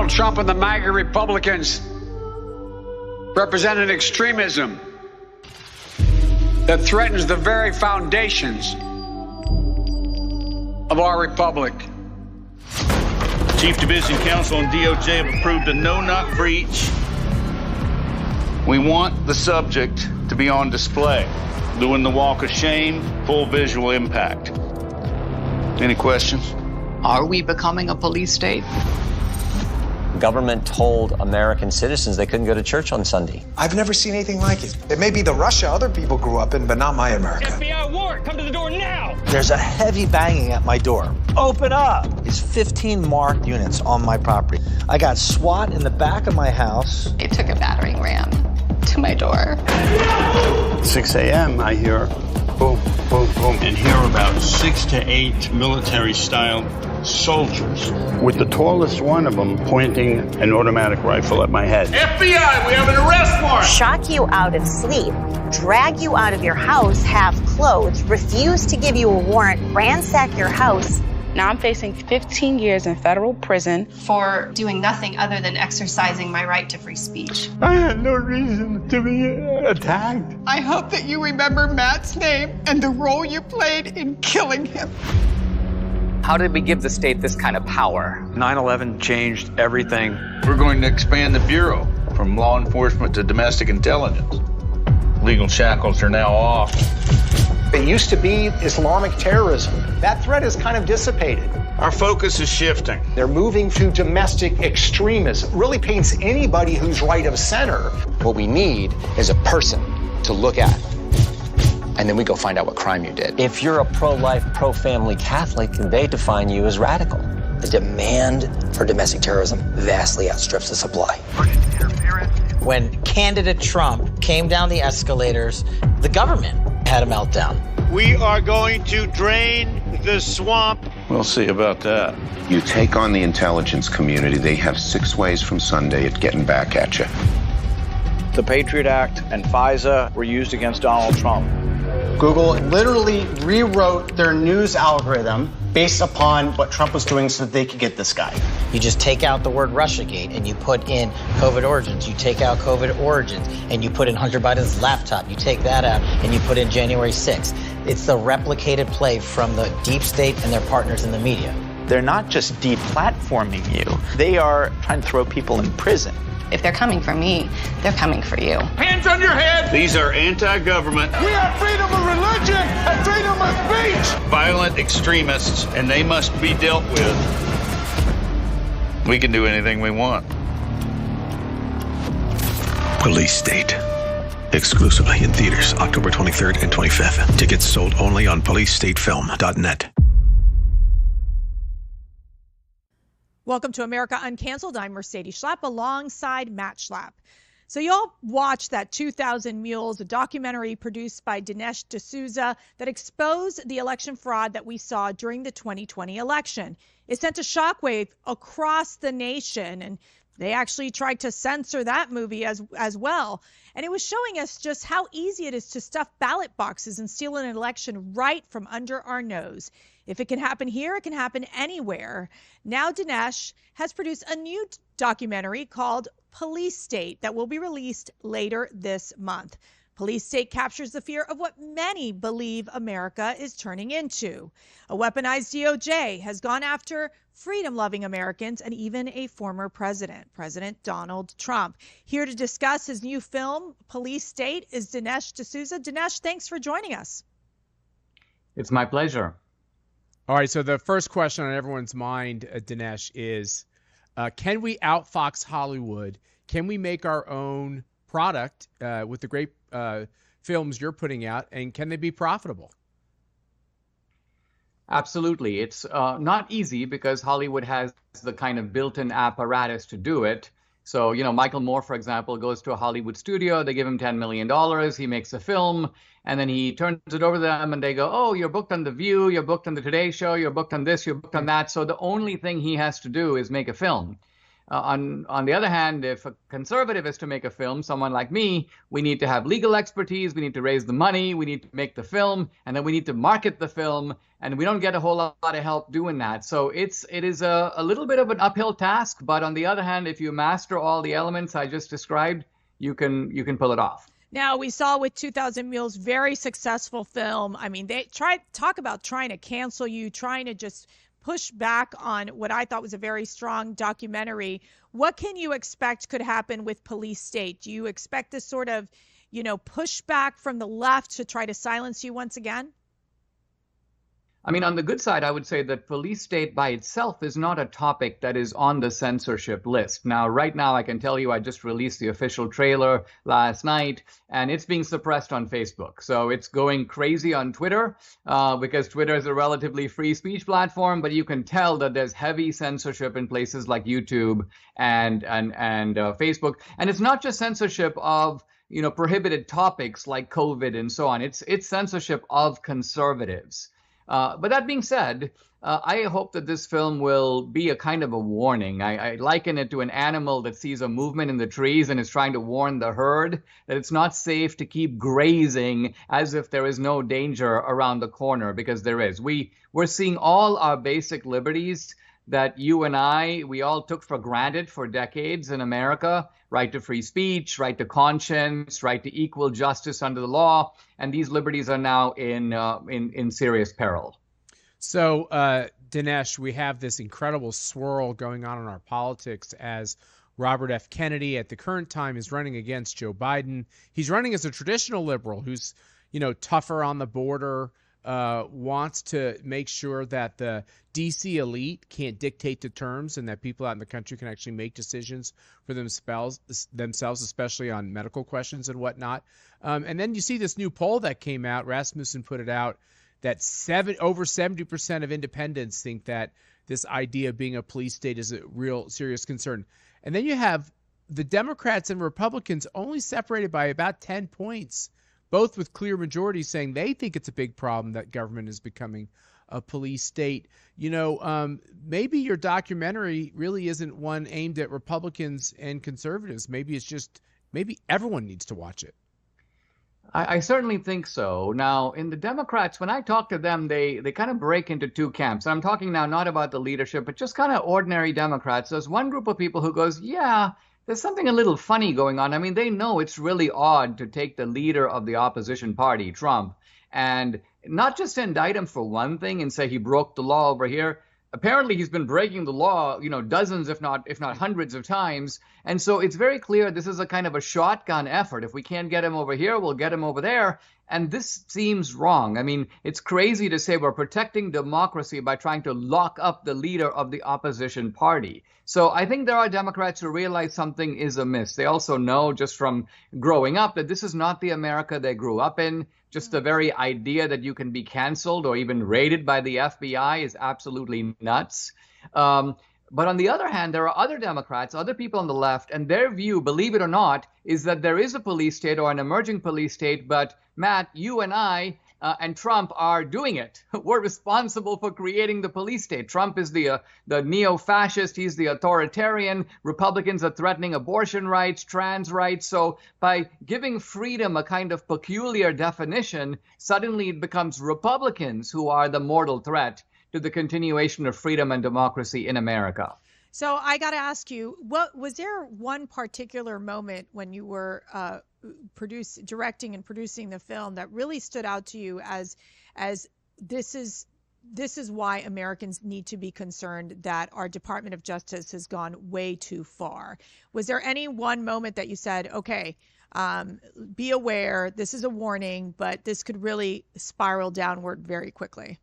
Donald Trump and the MAGA Republicans represent an extremism that threatens the very foundations of our republic. Chief Division Counsel and DOJ have approved a no-knock breach. We want the subject to be on display, doing the walk of shame, full visual impact. Any questions? Are we becoming a police state? Government told American citizens they couldn't go to church on Sunday. I've never seen anything like it. It may be the Russia other people grew up in, but not my America. FBI warrant, come to the door now! There's a heavy banging at my door. Open up! It's 15 marked units on my property. I got SWAT in the back of my house. They took a battering ram to my door. 6 a.m., I hear boom, boom, boom, and hear about 6 to 8 military-style soldiers, with the tallest one of them pointing an automatic rifle at my head. FBI, we have an arrest warrant! Shock you out of sleep, drag you out of your house half clothed, refuse to give you a warrant, ransack your house. Now I'm facing 15 years in federal prison for doing nothing other than exercising my right to free speech. I had no reason to be attacked. I hope that you remember Matt's name and the role you played in killing him. How did we give the state this kind of power? 9/11 changed everything. We're going to expand the Bureau from law enforcement to domestic intelligence. Legal shackles are now off. It used to be Islamic terrorism. That threat has kind of dissipated. Our focus is shifting. They're moving to domestic extremism. Really paints anybody who's right of center. What we need is a person to look at. And then we go find out what crime you did. If you're a pro-life, pro-family Catholic, they define you as radical. The demand for domestic terrorism vastly outstrips the supply. When candidate Trump came down the escalators, the government had a meltdown. We are going to drain the swamp. We'll see about that. You take on the intelligence community, they have 6 ways from Sunday at getting back at you. The Patriot Act and FISA were used against Donald Trump. Google literally rewrote their news algorithm based upon what Trump was doing so that they could get this guy. You just take out the word Russiagate and you put in COVID origins. You take out COVID origins and you put in Hunter Biden's laptop. You take that out and you put in January 6th. It's the replicated play from the deep state and their partners in the media. They're not just deplatforming you. They are trying to throw people in prison. If they're coming for me, they're coming for you. Hands on your head! These are anti-government, We have freedom of religion and freedom of speech! violent extremists, and they must be dealt with. We can do anything we want. Police State. Exclusively in theaters October 23rd and 25th. Tickets sold only on policestatefilm.net. Welcome to America Uncanceled. I'm Mercedes Schlapp alongside Matt Schlapp. So you all watched that 2,000 Mules, a documentary produced by Dinesh D'Souza that exposed the election fraud that we saw during the 2020 election. It sent a shockwave across the nation, and they actually tried to censor that movie as well. And it was showing us just how easy it is to stuff ballot boxes and steal an election right from under our nose. If it can happen here, it can happen anywhere. Now Dinesh has produced a new documentary called Police State that will be released later this month. Police State captures the fear of what many believe America is turning into. A weaponized DOJ has gone after freedom-loving Americans and even a former president, President Donald Trump. Here to discuss his new film, Police State, is Dinesh D'Souza. Dinesh, thanks for joining us. It's my pleasure. All right, so the first question on everyone's mind, Dinesh, is can we outfox Hollywood? Can we make our own product with the great films you're putting out, and can they be profitable? Absolutely. It's not easy because Hollywood has the kind of built-in apparatus to do it. So, Michael Moore, for example, goes to a Hollywood studio. They give him $10 million. He makes a film, and then he turns it over to them, and they go, oh, you're booked on The View, you're booked on The Today Show, you're booked on this, you're booked on that. So the only thing he has to do is make a film. On the other hand, if a conservative is to make a film, someone like me, we need to have legal expertise, we need to raise the money, we need to make the film, and then we need to market the film, and we don't get a whole lot of help doing that. So it is a little bit of an uphill task, but on the other hand, if you master all the elements I just described, you can pull it off. Now, we saw with 2000 Mules, very successful film. I mean, they talk about trying to cancel you, trying to just push back on what I thought was a very strong documentary. What can you expect could happen with Police State? Do you expect this sort of, pushback from the left to try to silence you once again? I mean, on the good side, I would say that Police State by itself is not a topic that is on the censorship list. Now, right now, I can tell you I just released the official trailer last night, and it's being suppressed on Facebook. So it's going crazy on Twitter because Twitter is a relatively free speech platform, but you can tell that there's heavy censorship in places like YouTube and Facebook. And it's not just censorship of prohibited topics like COVID and so on. It's censorship of conservatives. But that being said, I hope that this film will be a kind of a warning. I liken it to an animal that sees a movement in the trees and is trying to warn the herd that it's not safe to keep grazing as if there is no danger around the corner, because there is. We're seeing all our basic liberties that you and we all took for granted for decades in America: right to free speech, right to conscience, right to equal justice under the law, and these liberties are now in serious peril. So, Dinesh, we have this incredible swirl going on in our politics as Robert F. Kennedy at the current time is running against Joe Biden. He's running as a traditional liberal who's, tougher on the border, wants to make sure that the D.C. elite can't dictate the terms and that people out in the country can actually make decisions for themselves, especially on medical questions and whatnot. And then you see this new poll that came out. Rasmussen put it out that over 70% of independents think that this idea of being a police state is a real serious concern. And then you have the Democrats and Republicans only separated by about 10 points, both with clear majorities saying they think it's a big problem that government is becoming a police state. Maybe your documentary really isn't one aimed at Republicans and conservatives. Maybe everyone needs to watch it. I certainly think so. Now, in the Democrats, when I talk to them, they kind of break into two camps. I'm talking now not about the leadership, but just kind of ordinary Democrats. There's one group of people who goes, yeah, there's something a little funny going on. I mean, they know it's really odd to take the leader of the opposition party, Trump, and not just indict him for one thing and say he broke the law over here. Apparently, he's been breaking the law, dozens, if not hundreds of times. And so it's very clear this is a kind of a shotgun effort. If we can't get him over here, we'll get him over there. And this seems wrong. I mean, it's crazy to say we're protecting democracy by trying to lock up the leader of the opposition party. So I think there are Democrats who realize something is amiss. They also know just from growing up that this is not the America they grew up in. Just the very idea that you can be canceled or even raided by the FBI is absolutely nuts. But on the other hand, there are other Democrats, other people on the left, and their view, believe it or not, is that there is a police state or an emerging police state, but Matt, you and I and Trump are doing it. We're responsible for creating the police state. Trump is the neo-fascist. He's the authoritarian. Republicans are threatening abortion rights, trans rights. So by giving freedom a kind of peculiar definition, suddenly it becomes Republicans who are the mortal threat to the continuation of freedom and democracy in America. So I got to ask you, what was there one particular moment when you were directing and producing the film that really stood out to you as this is why Americans need to be concerned that our Department of Justice has gone way too far? Was there any one moment that you said, okay, be aware, this is a warning, but this could really spiral downward very quickly?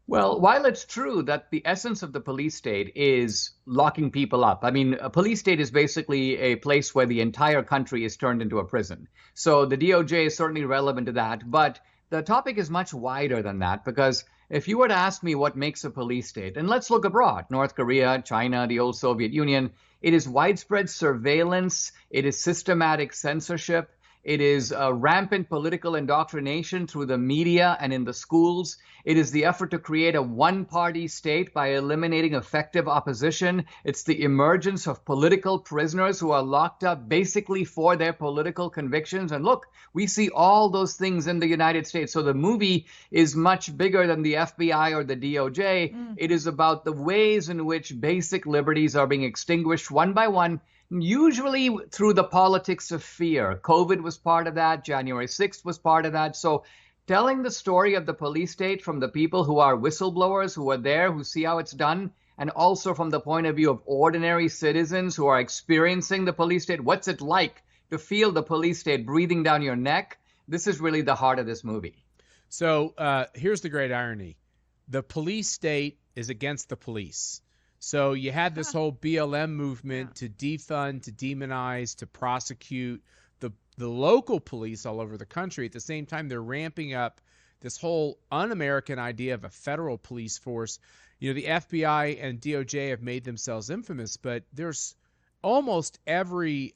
Well, while it's true that the essence of the police state is locking people up, I mean, a police state is basically a place where the entire country is turned into a prison. So the DOJ is certainly relevant to that. But the topic is much wider than that, because if you were to ask me what makes a police state, and let's look abroad, North Korea, China, the old Soviet Union, it is widespread surveillance, it is systematic censorship, It is rampant political indoctrination through the media and in the schools. It is the effort to create a one-party state by eliminating effective opposition. It's the emergence of political prisoners who are locked up basically for their political convictions. And look, we see all those things in the United States. So the movie is much bigger than the FBI or the DOJ. It is about the ways in which basic liberties are being extinguished one by one, usually through the politics of fear. COVID was part of that. January 6th was part of that. So telling the story of the police state from the people who are whistleblowers, who are there, who see how it's done, and also from the point of view of ordinary citizens who are experiencing the police state. What's it like to feel the police state breathing down your neck? This is really the heart of this movie. So here's the great irony. The police state is against the police. So you had this whole BLM movement to defund, to demonize, to prosecute the local police all over the country. At the same time, they're ramping up this whole un-American idea of a federal police force. You know, the FBI and DOJ have made themselves infamous, but there's almost every,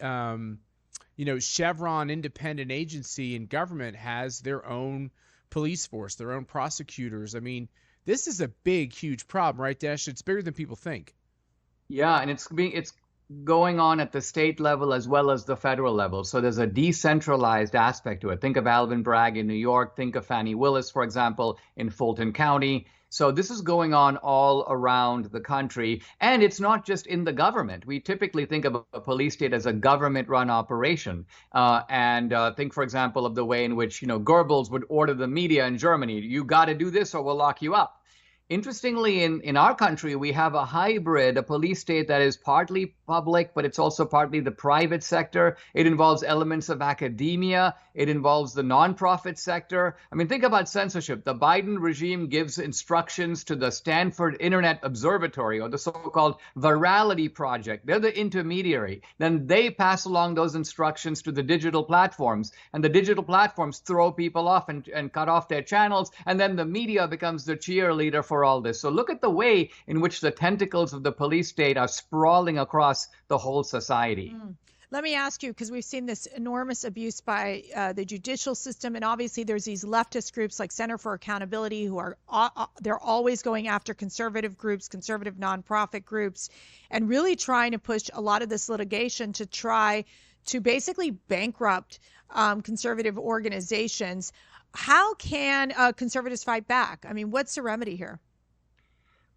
Chevron independent agency in government has their own police force, their own prosecutors. I mean, this is a big, huge problem, right, Desh? It's bigger than people think. Yeah, and it's going on at the state level as well as the federal level. So there's a decentralized aspect to it. Think of Alvin Bragg in New York. Think of Fannie Willis, for example, in Fulton County. So this is going on all around the country. And it's not just in the government. We typically think of a police state as a government-run operation. Think, for example, of the way in which, Goebbels would order the media in Germany. You got to do this or we'll lock you up. Interestingly, in our country, we have a hybrid, a police state that is partly public, but it's also partly the private sector. It involves elements of academia. It involves the nonprofit sector. I mean, think about censorship. The Biden regime gives instructions to the Stanford Internet Observatory, or the so-called Virality Project. They're the intermediary. Then they pass along those instructions to the digital platforms, and the digital platforms throw people off and cut off their channels, and then the media becomes the cheerleader for all this. So look at the way in which the tentacles of the police state are sprawling across the whole society. Let me ask you, because we've seen this enormous abuse by the judicial system, and obviously there's these leftist groups like Center for Accountability who are they're always going after conservative groups, conservative nonprofit groups, and really trying to push a lot of this litigation to try to basically bankrupt conservative organizations. How can conservatives fight back? I mean, what's the remedy here?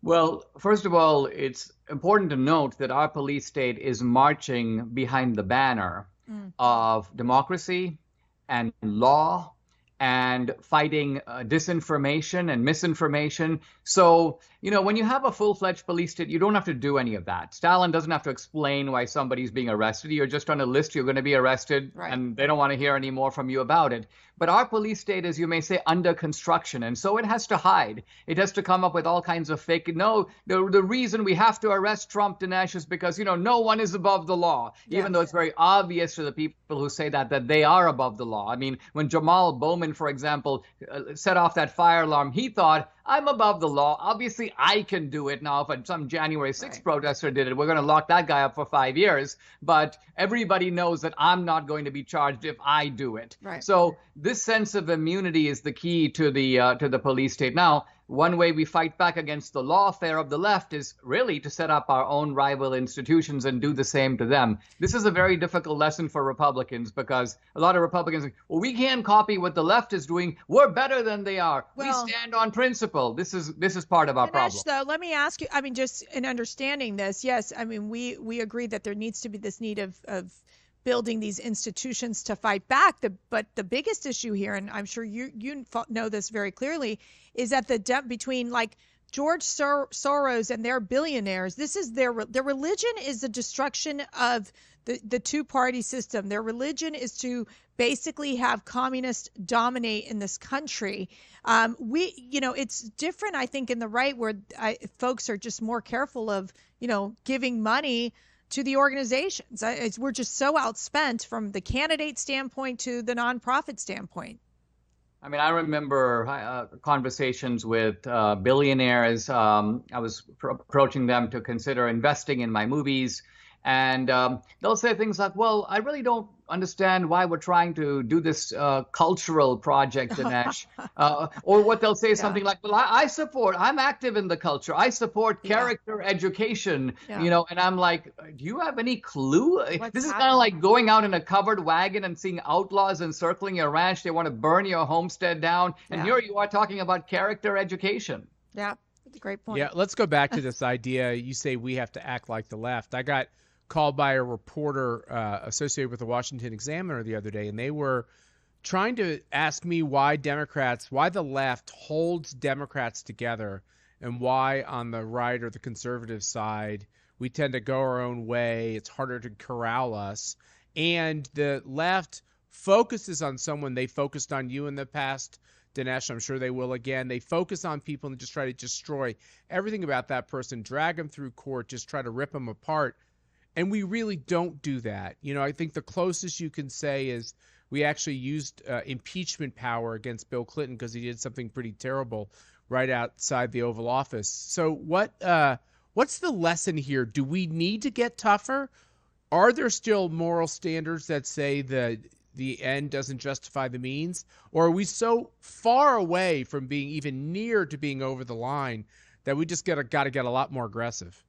Well, first of all, it's important to note that our police state is marching behind the banner of democracy and law and fighting disinformation and misinformation. So, when you have a full-fledged police state, you don't have to do any of that. Stalin doesn't have to explain why somebody's being arrested. You're just on a list, you're going to be arrested, and they don't want to hear any more from you about it. But our police state is, you may say, under construction, and so it has to hide. It has to come up with all kinds of fake. No, the reason we have to arrest Trump, Dinesh, is because, no one is above the law, even though it's very obvious to the people who say that they are above the law. I mean, when Jamal Bowman, for example, set off that fire alarm, he thought, I'm above the law. Obviously, I can do it now. If some January 6th protester did it, we're going to lock that guy up for 5 years. But everybody knows that I'm not going to be charged if I do it. So this sense of immunity is the key to the police state. Now, one way we fight back against the lawfare of the left is really to set up our own rival institutions and do the same to them. This is a very difficult lesson for Republicans because a lot of Republicans think, well, we can't copy what the left is doing. We're better than they are. Well, we stand on principle. This is part of our problem. Though, let me ask you, I mean, just in understanding this, yes, I mean, we agree that there needs to be this need of building these institutions to fight back. But the biggest issue here, and I'm sure you know this very clearly, is that the debt between like George Soros and their billionaires. This is their religion is the destruction of the two-party system. Their religion is to basically have communists dominate in this country. It's different, I think, in the right where folks are just more careful of, giving money to the organizations. We're just so outspent from the candidate standpoint to the nonprofit standpoint. I mean, I remember conversations with billionaires. I was approaching them to consider investing in my movies. And they'll say things like, well, I really don't understand why we're trying to do this cultural project, Dinesh. Or what they'll say something like, well, I'm active in the culture. I support character education, and I'm like, do you have any clue? This is kind of like going out in a covered wagon and seeing outlaws encircling your ranch. They want to burn your homestead down. And here you are talking about character education. Yeah, that's a great point. Yeah, let's go back to this idea. You say we have to act like the left. I got called by a reporter associated with the Washington Examiner the other day, and they were trying to ask me why the left holds Democrats together, and why on the right or the conservative side we tend to go our own way. It's harder to corral us. And the left focuses on someone. They focused on you in the past, Dinesh. I'm sure they will again. They focus on people and just try to destroy everything about that person, drag them through court, just try to rip them apart. And we really don't do that. I think the closest you can say is we actually used impeachment power against Bill Clinton because he did something pretty terrible right outside the Oval Office. So what's the lesson here? Do we need to get tougher? Are there still moral standards that say that the end doesn't justify the means? Or are we so far away from being even near to being over the line that we just got to get a lot more aggressive?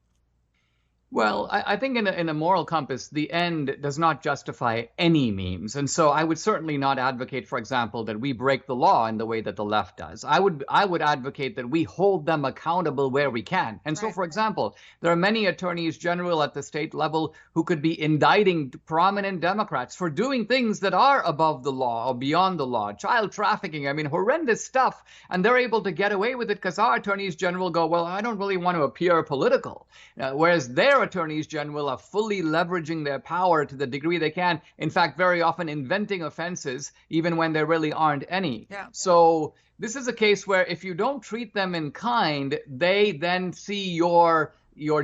Well, I think in a moral compass, the end does not justify any means. And so I would certainly not advocate, for example, that we break the law in the way that the left does. I would advocate that we hold them accountable where we can. And so, for example, there are many attorneys general at the state level who could be indicting prominent Democrats for doing things that are above the law or beyond the law, child trafficking, horrendous stuff. And they're able to get away with it because our attorneys general go, well, I don't really want to appear political. Whereas their attorneys general are fully leveraging their power to the degree they can. In fact, very often inventing offenses, even when there really aren't any. So this is a case where if you don't treat them in kind, they then see your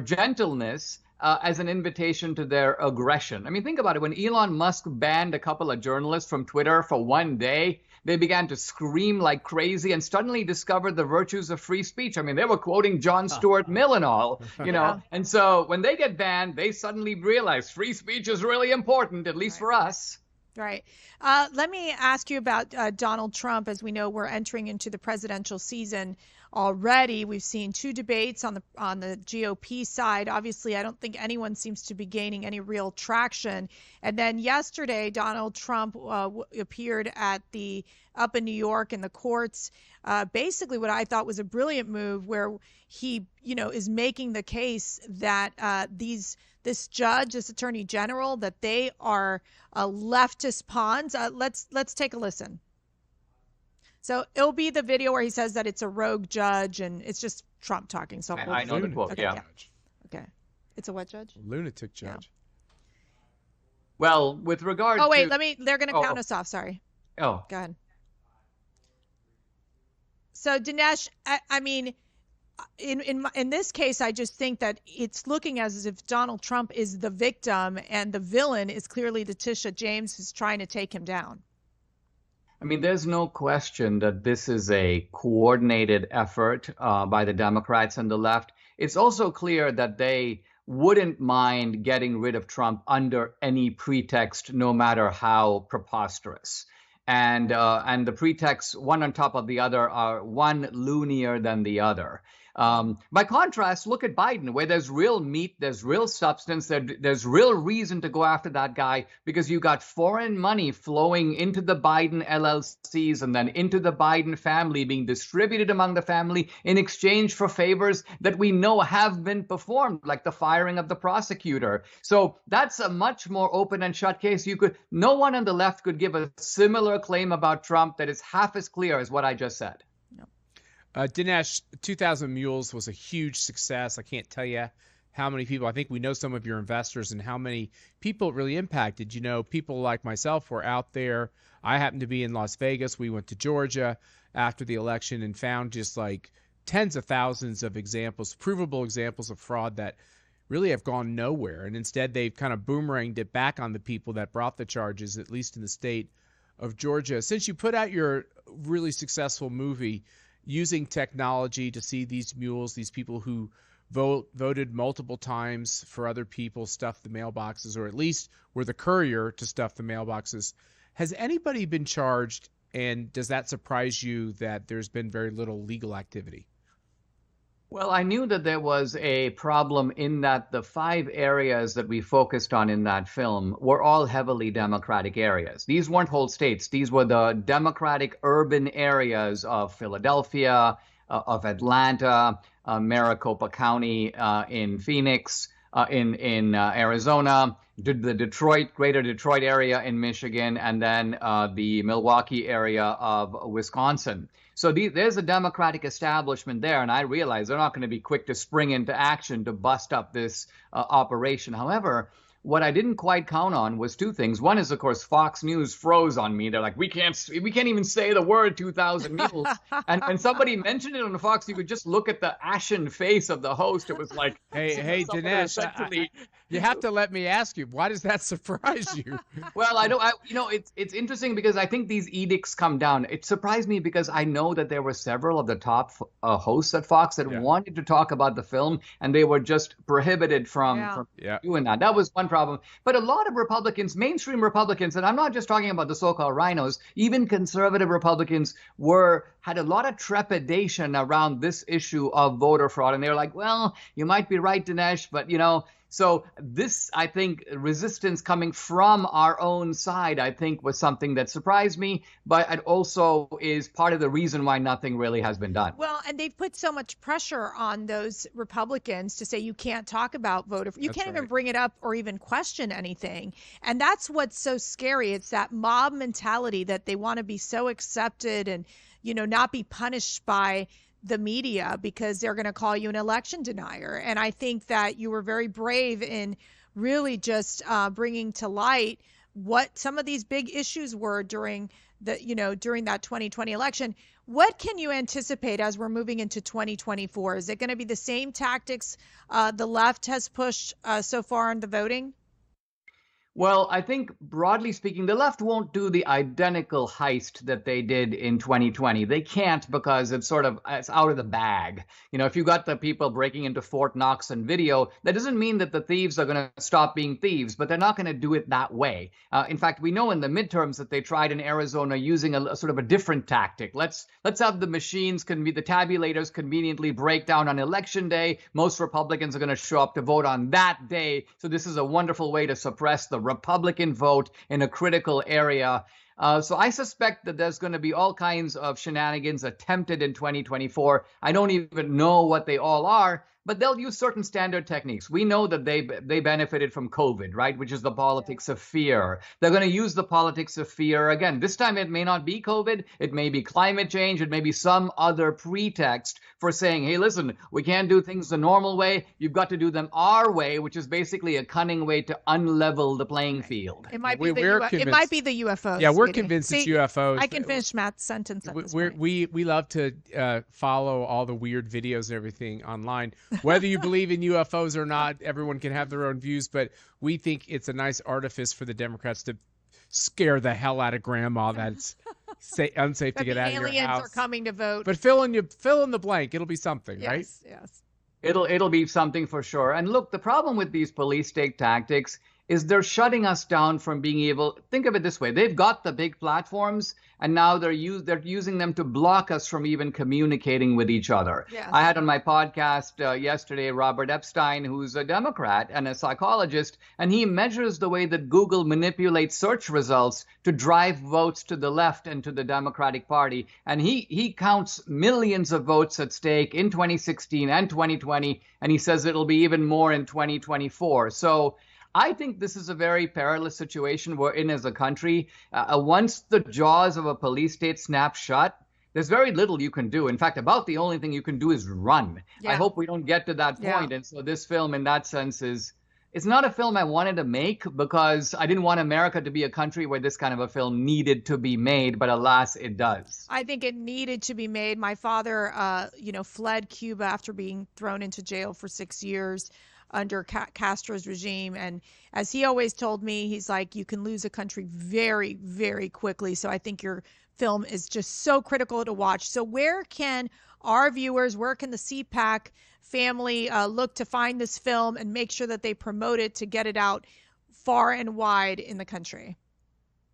gentleness as an invitation to their aggression. Think about it. When Elon Musk banned a couple of journalists from Twitter for one day, they began to scream like crazy and suddenly discovered the virtues of free speech. They were quoting John Stuart Mill and all, And so when they get banned, they suddenly realize free speech is really important, at least for us. Right. Let me ask you about Donald Trump. As we know, we're entering into the presidential season already. We've seen two debates on the GOP side. Obviously, I don't think anyone seems to be gaining any real traction. And then yesterday, Donald Trump appeared up in New York in the courts. Basically, what I thought was a brilliant move, where he, is making the case that this judge, this attorney general, that they are leftist pawns. Let's take a listen. So it'll be the video where he says that it's a rogue judge, and it's just Trump talking. So I know the quote. Okay, okay. It's a what judge? Lunatic judge. Yeah. Well, with regard. Oh wait, they're going to count us off. Sorry. Oh. Go ahead. So Dinesh, in this case, I just think that it's looking as if Donald Trump is the victim, and the villain is clearly Letitia James, who's trying to take him down. There's no question that this is a coordinated effort by the Democrats and the left. It's also clear that they wouldn't mind getting rid of Trump under any pretext, no matter how preposterous. And the pretexts, one on top of the other, are one loonier than the other. By contrast, look at Biden, where there's real meat, there's real substance, there's real reason to go after that guy, because you got foreign money flowing into the Biden LLCs and then into the Biden family, being distributed among the family in exchange for favors that we know have been performed, like the firing of the prosecutor. So that's a much more open and shut case. No one on the left could give a similar claim about Trump that is half as clear as what I just said. Dinesh, 2,000 Mules was a huge success. I can't tell you how many people. I think we know some of your investors and how many people it really impacted. People like myself were out there. I happened to be in Las Vegas. We went to Georgia after the election and found just like tens of thousands of examples, provable examples of fraud that really have gone nowhere. And instead, they've kind of boomeranged it back on the people that brought the charges, at least in the state of Georgia. Since you put out your really successful movie using technology to see these mules, these people who voted multiple times for other people, stuffed the mailboxes, or at least were the courier to stuff the mailboxes. Has anybody been charged, and does that surprise you that there's been very little legal activity? Well, I knew that there was a problem in that the 5 areas that we focused on in that film were all heavily Democratic areas. These weren't whole states. These were the Democratic urban areas of Philadelphia, of Atlanta, Maricopa County in Phoenix, in Arizona, the greater Detroit area in Michigan, and then the Milwaukee area of Wisconsin. So there's a Democratic establishment there, and I realize they're not going to be quick to spring into action to bust up this operation. However, what I didn't quite count on was 2 things. One is, of course, Fox News froze on me. They're like, we can't even say the word 2,000 mules. And when somebody mentioned it on the Fox, you could just look at the ashen face of the host. It was like, hey, Dinesh, you have to let me ask you, why does that surprise you? Well, it's interesting because I think these edicts come down. It surprised me because I know that there were several of the top hosts at Fox that wanted to talk about the film, and they were just prohibited from doing that. That was one problem. But a lot of Republicans, mainstream Republicans, and I'm not just talking about the so-called rhinos, even conservative Republicans had a lot of trepidation around this issue of voter fraud. And they were like, well, you might be right, Dinesh, but so this, I think, resistance coming from our own side, I think, was something that surprised me, but it also is part of the reason why nothing really has been done. Well, and they've put so much pressure on those Republicans to say you can't talk about voter fraud. You can't even bring it up or even question anything. And that's what's so scary. It's that mob mentality that they want to be so accepted and, not be punished by the media because they're going to call you an election denier. And I think that you were very brave in really just bringing to light what some of these big issues were during that 2020 election. What can you anticipate as we're moving into 2024? Is it going to be the same tactics the left has pushed so far in the voting? Well, I think broadly speaking, the left won't do the identical heist that they did in 2020. They can't because it's out of the bag. If you got the people breaking into Fort Knox on video, that doesn't mean that the thieves are going to stop being thieves, but they're not going to do it that way. In fact, we know in the midterms that they tried in Arizona using a sort of a different tactic. Let's have the machines, the tabulators conveniently break down on election day. Most Republicans are going to show up to vote on that day. So this is a wonderful way to suppress the Republican vote in a critical area. So I suspect that there's going to be all kinds of shenanigans attempted in 2024. I don't even know what they all are, but they'll use certain standard techniques. We know that they benefited from COVID, right, which is the politics of fear. They're going to use the politics of fear again. This time it may not be COVID. It may be climate change. It may be some other pretext for saying, hey, listen, we can't do things the normal way. You've got to do them our way, which is basically a cunning way to unlevel the playing field. It might be it might be the UFOs. Yeah, we're convinced it's UFOs. I can finish Matt's sentence. We love to follow all the weird videos and everything online. Whether you believe in UFOs or not, everyone can have their own views, but we think it's a nice artifice for the Democrats to scare the hell out of grandma that it's unsafe to get out of your house. Aliens are coming to vote. But fill in the blank. It'll be something, right? Yes. It'll be something for sure. And look, the problem with these police state tactics is they're shutting us down from being able. Think of it this way: they've got the big platforms, and now they're using them to block us from even communicating with each other. Yes. I had on my podcast yesterday Robert Epstein, who's a Democrat and a psychologist, and he measures the way that Google manipulates search results to drive votes to the left and to the Democratic Party. And he counts millions of votes at stake in 2016 and 2020, and he says it'll be even more in 2024. So I think this is a very perilous situation we're in as a country. Once the jaws of a police state snap shut, there's very little you can do. In fact, about the only thing you can do is run. Yeah. I hope we don't get to that point. Yeah. And so this film, in that sense, it's not a film I wanted to make because I didn't want America to be a country where this kind of a film needed to be made, but alas, it does. I think it needed to be made. My father, fled Cuba after being thrown into jail for 6 years under Castro's regime. And as he always told me, he's like, you can lose a country very, very quickly. So I think your film is just so critical to watch. So where can our viewers, where can the CPAC family look to find this film and make sure that they promote it to get it out far and wide in the country?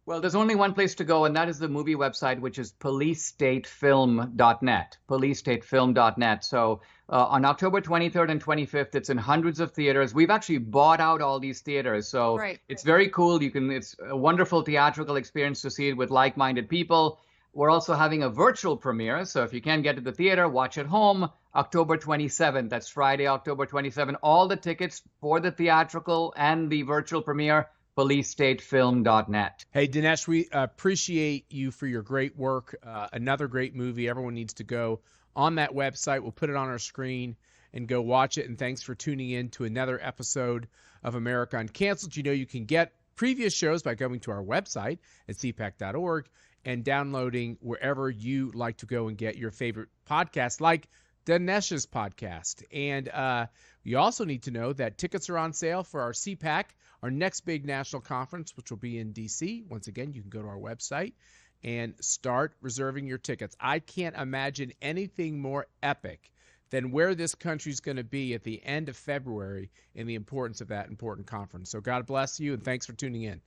Well, there's only one place to go, and that is the movie website, which is policestatefilm.net, policestatefilm.net. So on October 23rd and 25th, it's in hundreds of theaters. We've actually bought out all these theaters, so it's very cool. It's a wonderful theatrical experience to see it with like-minded people. We're also having a virtual premiere, so if you can't get to the theater, watch at home. October 27th, that's Friday, October 27th. All the tickets for the theatrical and the virtual premiere, policestatefilm.net. Hey, Dinesh, we appreciate you for your great work. Another great movie. Everyone needs to go on that website. We'll put it on our screen and go watch it. And thanks for tuning in to another episode of America Uncanceled. You know you can get previous shows by going to our website at cpac.org and downloading wherever you like to go and get your favorite podcast, like Dinesh's podcast. And you also need to know that tickets are on sale for our CPAC, our next big national conference, which will be in D.C. Once again, you can go to our website and start reserving your tickets. I can't imagine anything more epic than where this country's going to be at the end of February and the importance of that important conference. So God bless you, and thanks for tuning in.